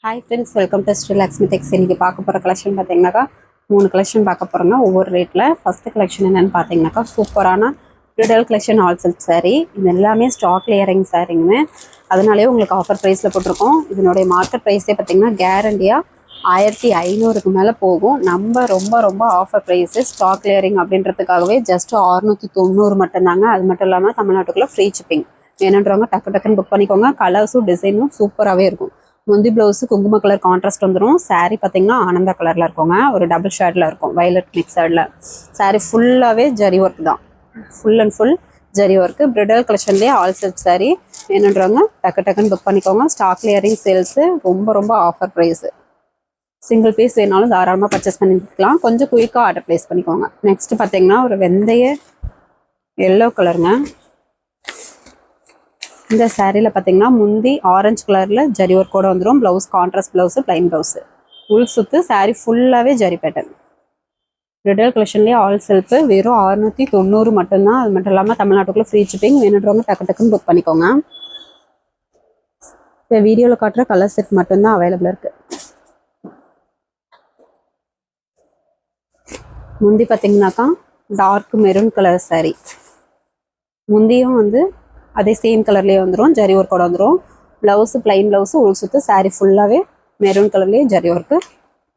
Hi friends, welcome to Sri Lakshmi Tex. இன்றைக்கி பார்க்க போகிற கலெக்ஷன் பார்த்தீங்கன்னாக்கா 3 கலெக்ஷன் பார்க்க போகிறோங்க ஒவ்வொரு ரேட்டில். ஃபஸ்ட்டு கலெக்ஷன் என்னென்னு பார்த்தீங்கன்னாக்கா சூப்பரான ப்ரிடல் கலெக்ஷன் ஆல் சில்க் சாரீ. இது எல்லாமே ஸ்டாக் கிளியரிங் சாரீங்க, அதனாலேயே உங்களுக்கு ஆஃபர் ப்ரைஸில் போட்டிருக்கோம். இதனுடைய மார்க்கெட் ப்ரைஸே பார்த்தீங்கன்னா கேரண்டியாக 1500க்கு மேலே போகும். நம்ம ரொம்ப ஆஃபர் ப்ரைஸு ஸ்டாக் கிளியரிங் அப்படின்றதுக்காகவே ஜஸ்ட் 690 மட்டும்தாங்க. அது மட்டும் இல்லாமல் தமிழ்நாட்டுக்குள்ளே ஃப்ரீ ஷிப்பிங். வேணுன்றவங்க டக்குன்னு புக் பண்ணிக்கோங்க. கலர்ஸும் டிசைனும் சூப்பராகவே இருக்கும். முந்தி ப்ளவுஸு குங்கும கலர் கான்ட்ராஸ்ட் வந்துடும். சாரீ பார்த்தீங்கன்னா ஆனந்தா கலரில் இருக்குங்க, ஒரு டபுள் ஷேடில் இருக்கும், வயலட் மிக்சடில். சாரீ ஃபுல்லாகவே ஜரி ஒர்க் தான், full and full zari work. Bridal கலெக்ஷன்லேயே ஆல் சில்க் சாரீ. வேணுன்றவங்க டக்குன்னு புக் பண்ணிக்கோங்க. ஸ்டாக் கிளியரிங் சேல்ஸு, ரொம்ப ஆஃபர் ப்ரைஸு. சிங்கிள் பீஸ் வேணாலும் தாராளமாக பர்ச்சேஸ் பண்ணிக்கலாம். கொஞ்சம் குயிக்காக ஆர்டர் ப்ளேஸ் பண்ணிக்கோங்க. நெக்ஸ்ட்டு பார்த்தீங்கன்னா ஒரு வெந்தய எல்லோ கலருங்க. இந்த சாரியில் பார்த்தீங்கன்னா முந்தி ஆரஞ்சு கலரில் ஜரி ஒர்க்கோடு வந்துடும். Blouse contrast blouse, plain blouse, உள் சுற்று. சாரீ ஃபுல்லாகவே ஜரி பேட்டர்ன். ரிடல் கலெக்ஷன்லேயே ஆல் செல்ஃபு வெறும் 690 மட்டும்தான். அது மட்டும் இல்லாமல் தமிழ்நாட்டுக்குள்ளே ஃப்ரீ ஷிப்பிங். வேணுன்றவங்க டக்குன்னு புக் பண்ணிக்கோங்க. இப்போ வீடியோவில் காட்டுற கலர் செட் மட்டும்தான் அவைலபிளாக இருக்குது. முந்தி பார்த்தீங்கன்னாக்கா டார்க் மெரூன் கலர் சாரீ. முந்தியும் வந்து அதே சேம் கலர்லேயே வந்துடும், ஜரி ஒர்க்கோட வந்துடும். ப்ளவுஸு ப்ளைன் ப்ளவுஸு, உள் சுற்று. சாரீ ஃபுல்லாகவே மெரூன் கலர்லேயே ஜரி ஒர்க்கு,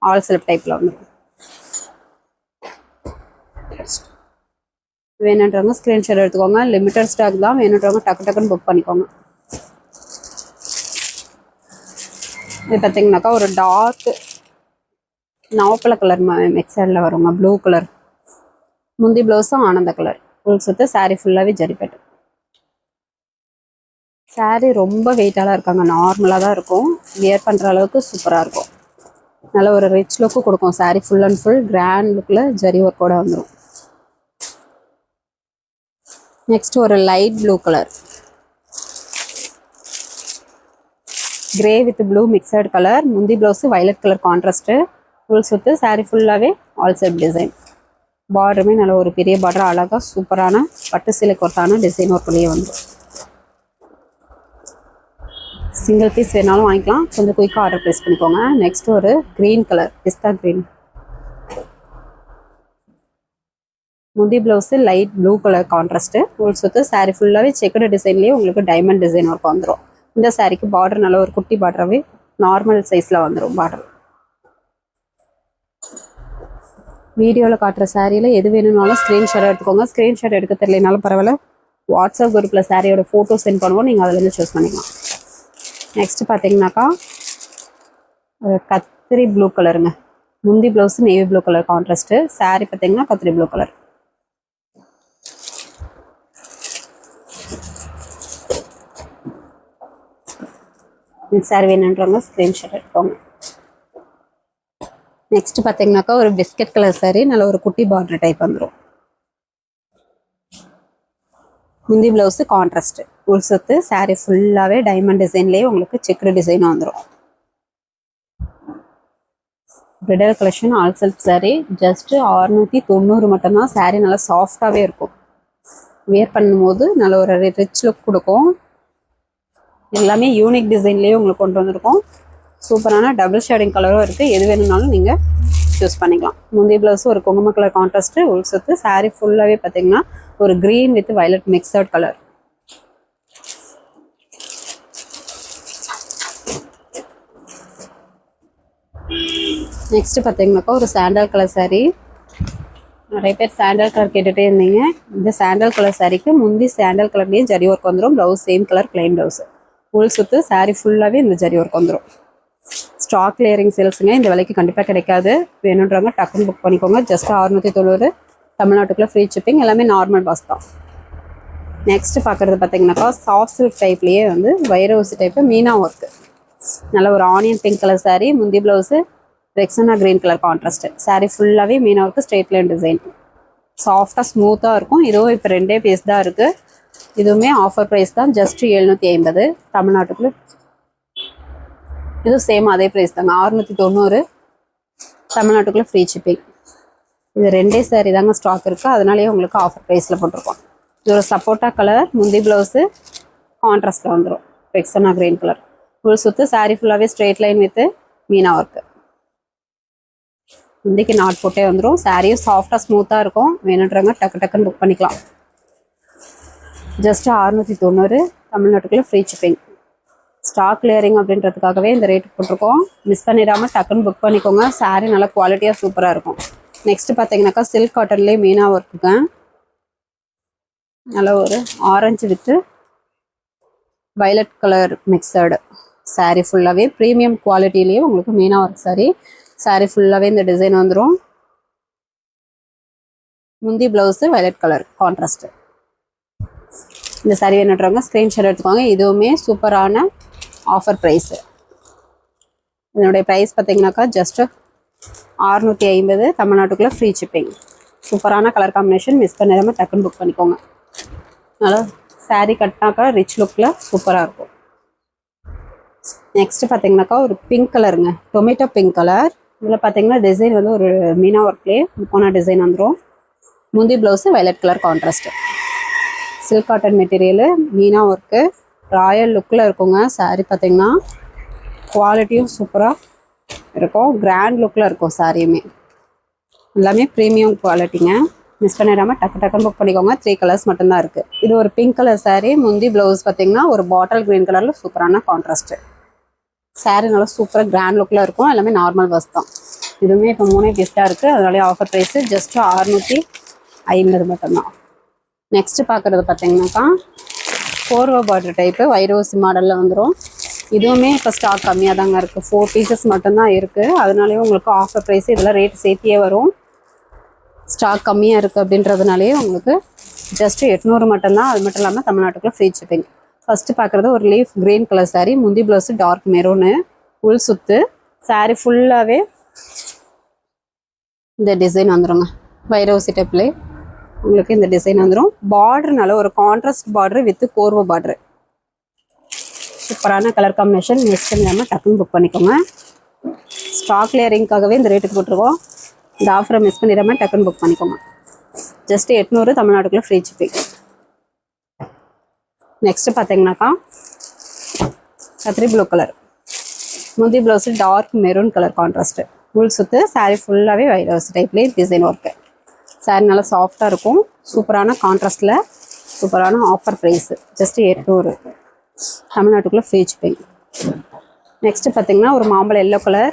ஆல் சில்க் டைப்பில் வந்துடும். வேணுன்றவங்க ஸ்க்ரீன்ஷாட் எடுத்துக்கோங்க. லிமிட்டட் ஸ்டாக் தான். வேணுன்றவங்க டக்குன்னு புக் பண்ணிக்கோங்க. இது பார்த்தீங்கன்னாக்கா ஒரு டார்க் நவப்பழ கலர் மிக்சடில் வருங்க, ப்ளூ கலர். முந்தி ப்ளவுஸும் ஆனந்த கலர், உள் சுற்று. சாரீ ஃபுல்லாகவே ஜரி பேட்டர்ன். சாரீ ரொம்ப வெயிட்டாலாம் இருக்காங்க, நார்மலாக தான் இருக்கும். வியர் பண்ணுற அளவுக்கு சூப்பராக இருக்கும். நல்ல ஒரு ரிச் லுக்கு கொடுக்கும். Saree full and full grand லுக்கில் ஜரி ஒர்க்கோட வந்துடும். நெக்ஸ்ட் ஒரு light blue colour, grey with blue mixed colour. முந்தி blouse violet colour contrast, full சுற்று. சாரீ ஃபுல்லாகவே ஆல் செட் டிசைன். பார்டருமே நல்ல ஒரு பெரிய பார்டர், அழகாக சூப்பரான பட்டு சிலைக்கு ஒர்த்தான டிசைன் ஒர்க்குள்ளேயே வந்துடும். சிங்கிள் பீஸ் வேணாலும் வாங்கிக்கலாம். கொஞ்சம் குயிக்காக ஆர்டர் ப்ளேஸ் பண்ணிக்கோங்க. நெக்ஸ்ட் ஒரு க்ரீன் கலர், பிஸ்தா க்ரீன். முந்தி blouse light blue colour contrast, உள் சுற்று. சாரீ ஃபுல்லாகவே செக்குடு டிசைன்லேயே உங்களுக்கு டைமண்ட் டிசைன் ஒர்க் வந்துடும். இந்த சாரீக்கு பார்டர் நல்ல ஒரு குட்டி பார்டராகவே நார்மல் சைஸில் வந்துடும் பார்டர். வீடியோவில் காட்டுற சாரியில் எது வேணும்னாலும் ஸ்க்ரீன்ஷாட் எடுத்துக்கோங்க. ஸ்க்ரீன்ஷாட் எடுக்க தெரியலனாலும் பரவாயில்ல, வாட்ஸ்அப் குரூப்பில் சாரியோட ஃபோட்டோ சென்ட் பண்ணுவோம், நீங்கள் அதிலேருந்து சூஸ் பண்ணிக்கலாம். நெக்ஸ்ட் பார்த்தீங்கன்னாக்கா ஒரு கத்திரி ப்ளூ கலருங்க. முந்தி blouse navy blue colour contrast. Sari பார்த்தீங்கன்னா கத்திரி ப்ளூ கலர். இந்த சாரீ வேணுன்றவங்க ஸ்க்ரீன்ஷாட் எடுத்துக்கோங்க. நெக்ஸ்ட் பார்த்தீங்கன்னாக்கா ஒரு பிஸ்கட் கலர் சாரீ, நல்ல ஒரு குட்டி பார்டர் டைப் வந்துடும். முந்தி ப்ளவுஸு கான்ட்ராஸ்ட்டு, உள் சுற்று. சாரீ ஃபுல்லாகவே டைமண்ட் டிசைன்லேயே உங்களுக்கு செக்குடு டிசைன் வந்துடும். Bridal collection all silk saree just 690 மட்டும்தான். சாரீ நல்லா சாஃப்டாகவே இருக்கும். வியர் பண்ணும்போது நல்ல ஒரு ரிச் லுக் கொடுக்கும். எல்லாமே யூனிக் டிசைன்லேயே உங்களுக்கு கொண்டு வந்திருக்கோம். சூப்பரான டபுள் ஷேடிங் கலரும் இருக்குது. எது வேணும்னாலும் நீங்கள் சூஸ் பண்ணிக்கலாம். முந்தி ப்ளவுஸு ஒரு குங்கும கலர் கான்ட்ராஸ்ட்டு, உள் சுற்று. சாரீ ஃபுல்லாகவே பார்த்தீங்கன்னா ஒரு green with violet mixed colour. Next பார்த்தீங்கன்னாக்கா ஒரு சாண்டல் கலர் சாரீ. நிறைய பேர் சாண்டல் கலர் கேட்டுகிட்டே இருந்தீங்க. இந்த சாண்டல் கலர் சாரீக்கு முந்தி சாண்டல் கலர்லேயே ஜரி ஒர்க் வந்துடும். Blouse same colour plain blouse, உள் சுற்று. சாரீ ஃபுல்லாகவே இந்த ஜரி ஒர்க் வந்துடும். ஸ்டாக் கிளியரிங் சேல்ஸுங்க, இந்த விலைக்கு கண்டிப்பாக கிடைக்காது. வேணுன்றவங்க டக்குன்னு புக் பண்ணிக்கோங்க. ஜஸ்ட் 690. தமிழ்நாட்டுக்குள்ளே ஃப்ரீ ஷிப்பிங். எல்லாமே நார்மல் பாஸ் தான். நெக்ஸ்ட் பார்க்குறது பார்த்தீங்கன்னாக்கா சாஃப்ட் சில்க் டைப்லேயே வந்து வைரோசி டைப்பு மீனா ஒர்க்கு. நல்ல ஒரு ஆனியன் பிங்க் கலர் சாரீ. முந்தி blouse Rexona green colour contrast. Saree ஃபுல்லாகவே meena work, straight line design. சாஃப்டாக ஸ்மூத்தாக இருக்கும். இதுவும் இப்போ 2 பீஸ் தான் இருக்குது. இதுவுமே ஆஃபர் ப்ரைஸ் தான், ஜஸ்ட் 750. தமிழ்நாட்டுக்குள்ளே இதுவும் சேம் அதே ப்ரைஸ் தாங்க, 690. தமிழ்நாட்டுக்குள்ளே ஃப்ரீ ஷிப்பிங். இது 2 சாரீ தாங்க ஸ்டாக் இருக்குது, அதனாலேயே உங்களுக்கு ஆஃபர் ப்ரைஸில் போட்டிருக்கோம். இது ஒரு சப்போட்டா கலர். முந்தி ப்ளவுஸு கான்ட்ராஸ்ட்டில் வந்துடும், ரெக்ஸனா க்ரீன் கலர். ஃபுல் சுத்து saree ஃபுல்லாகவே straight line with meena work. முந்திக்கு நாட் போட்டே வந்துடும். சாரியும் சாஃப்டாக ஸ்மூத்தாக இருக்கும். வேணுன்றவங்க டக்கு டக்குன்னு புக் பண்ணிக்கலாம். ஜஸ்ட் 690 தமிழ்நாட்டுக்குள்ளே ஃப்ரீ ஷிப்பிங். ஸ்டாக் கிளியரிங் அப்படின்றதுக்காகவே இந்த ரேட் போட்டிருக்கோம். மிஸ் பண்ணிடாமல் டக்குன்னு புக் பண்ணிக்கோங்க. சாரீ நல்லா குவாலிட்டியாக சூப்பராக இருக்கும். நெக்ஸ்ட் பார்த்தீங்கன்னாக்கா சில்க் காட்டன்லேயே மீனா ஒர்க்குங்க. நல்லா ஒரு orange with violet colour mixed sari ஃபுல்லாகவே ப்ரீமியம் குவாலிட்டிலேயே உங்களுக்கு மீனா ஒர்க் சாரீ ஃபுல்லாகவே இந்த டிசைன் வந்துடும். முந்தி ப்ளவுஸு வயலட் கலர் கான்ட்ராஸ்ட். இந்த சாரீ வேணுன்றவங்க ஸ்க்ரீன்ஷாட் எடுத்துக்கோங்க. இதுவுமே சூப்பரான ஆஃபர் ப்ரைஸு. இதனுடைய ப்ரைஸ் பார்த்தீங்கன்னாக்கா ஜஸ்ட்டு 650 தமிழ்நாட்டுக்குள்ளே ஃப்ரீ ஷிப்பிங். சூப்பரான கலர் காம்பினேஷன். மிஸ் பண்ணிடாமல் டக்குன்னு புக் பண்ணிக்கோங்க. நல்லா சாரீ கட்டினாக்கா ரிச் லுக்கில் சூப்பராக இருக்கும். நெக்ஸ்ட் பார்த்தீங்கன்னாக்கா ஒரு பிங்க் கலருங்க, டொமேட்டோ பிங்க் கலர். இதில் பார்த்தீங்கன்னா டிசைன் வந்து ஒரு மீனா ஒர்க்லேயே முக்கோனா டிசைன் வந்துடும். முந்தி blouse violet colour contrast. Silk cotton material Meena work Royal லுக்கில் இருக்குங்க. சாரீ பார்த்தீங்கன்னா குவாலிட்டியும் சூப்பராக இருக்கும். கிராண்ட் லுக்கில் இருக்கும். சாரியுமே எல்லாமே ப்ரீமியம் குவாலிட்டிங்க. மிஸ் பண்ணிடாமல் டக்கு டக்குன்னு புக் பண்ணிக்கோங்க. 3 கலர்ஸ் மட்டும்தான் இருக்குது. இது ஒரு பிங்க் கலர் சாரீ. முந்தி ப்ளவுஸ் பார்த்தீங்கன்னா ஒரு பாட்டில் க்ரீன் கலரில் சூப்பரான கான்ட்ராஸ்ட்டு. சாரீ நல்லா சூப்பராக கிராண்ட் லுக்கில் இருக்கும். எல்லாமே நார்மல் பஸ் தான். இதுவுமே இப்போ 3 கிஃப்டாக இருக்குது. அதனாலே ஆஃபர் ப்ரைஸு ஜஸ்ட்டு 650 மட்டும்தான். நெக்ஸ்ட்டு பார்க்குறது பார்த்தீங்கன்னாக்கா கோர்வா பார்டர் டைப்பு வைரோசி மாடலில் வந்துடும். இதுவுமே இப்போ ஸ்டாக் கம்மியாக தாங்க இருக்குது. 4 பீசஸ் மட்டும்தான் இருக்குது. அதனாலேயே உங்களுக்கு ஆஃபர் ப்ரைஸ் இதெல்லாம் ரேட் சேர்த்தியே வரும். ஸ்டாக் கம்மியாக இருக்குது அப்படின்றதுனாலே உங்களுக்கு ஜஸ்ட்டு 800 மட்டும்தான். அது மட்டும் இல்லாமல் தமிழ்நாட்டுக்குள்ள ஃப்ரீ ஷிப்பிங். ஃபஸ்ட்டு பார்க்குறது ஒரு லீஃப் க்ரீன் கலர் சாரீ. முந்தி ப்ளவுஸு டார்க் மெரூனு உள் சுத்து. சாரீ ஃபுல்லாகவே இந்த டிசைன் வந்துடுங்க. வைரோசி டைப்லேயே உங்களுக்கு இந்த டிசைன் வந்துடும். பார்டர்னால ஒரு contrast border with Korwa border. சூப்பரான கலர் காம்பினேஷன். மிஸ் பண்ணாமல் டக்குன்னு புக் பண்ணிக்கோங்க. ஸ்டாக் கிளியரிங்காகவே இந்த ரேட்டுக்கு போட்டிருக்கோம். இந்த ஆஃபரை மிஸ் பண்ணிடாமல் டக்குன்னு புக் பண்ணிக்கோங்க. ஜஸ்ட் 800 தமிழ்நாட்டுக்குள்ளே ஃப்ரீ ஷிப்பிங். நெக்ஸ்ட்டு பார்த்தீங்கன்னாக்கா கத்திரி ப்ளூ கலர். முந்தி blouse dark maroon colour contrast. உள் சுத்து. சாரீ ஃபுல்லாகவே வைரோசி டைப்லேயே டிசைன் ஒர்க்கு. சாரீ நல்லா சாஃப்டாக இருக்கும். சூப்பரான கான்ட்ராஸ்டில் சூப்பரான ஆஃபர் ப்ரைஸு ஜஸ்ட்டு 800 தமிழ்நாட்டுக்குள்ளே ஃப்ரீ ஷிப்பிங். நெக்ஸ்ட்டு பார்த்தீங்கன்னா ஒரு மாம்பழம் எல்லோ கலர்.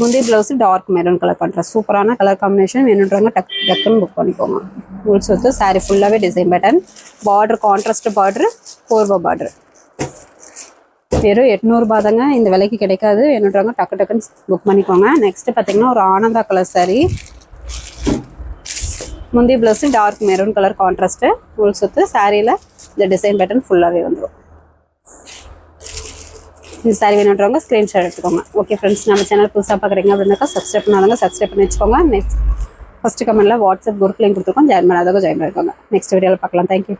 முந்தி blouse dark maroon colour contrast. சூப்பரான கலர் காம்பினேஷன். வேணுன்றவங்க டக்குன்னு புக் பண்ணிக்கோங்க. உள் சுத்து. சாரீ ஃபுல்லாகவே design pattern. Border contrast border கோர்வா பார்டரு. வெறும் 800 தாங்க. இந்த விலைக்கு கிடைக்காது. வேணுன்றவங்க டக்குன்னு புக் பண்ணிக்கோங்க. நெக்ஸ்ட்டு பார்த்தீங்கன்னா ஒரு ஆனந்தா கலர் சாரீ. முந்தி blouse dark maroon colour contrast. உள் சுத்து. சாரியில் இந்த டிசைன் பேட்டர்ன் ஃபுல்லாகவே வந்துடும். இந்த சாரீ வேணுன்றவங்க ஸ்க்ரீன்ஷாட் எடுத்துக்கோங்க. ஓகே ஃப்ரெண்ட்ஸ், நம்ம சேனல் புதுசாக பார்க்குறீங்க அப்படின்னாக்கா சப்ஸ்கிரைப் பண்ணாதவங்க சப்ஸ்கிரைப் பண்ணி வச்சுக்கோங்க. நெக்ஸ்ட் ஃபஸ்ட்டு கமெண்ட்டில் வாட்ஸ்அப் குரூப் லிங்க் கொடுத்துருக்கோம். ஜாயின் பண்ணாதவங்க ஜாயின் பண்ணிக்கோங்க. நெக்ஸ்ட் வீடியோவில் பார்க்கலாம். தேங்க்யூ.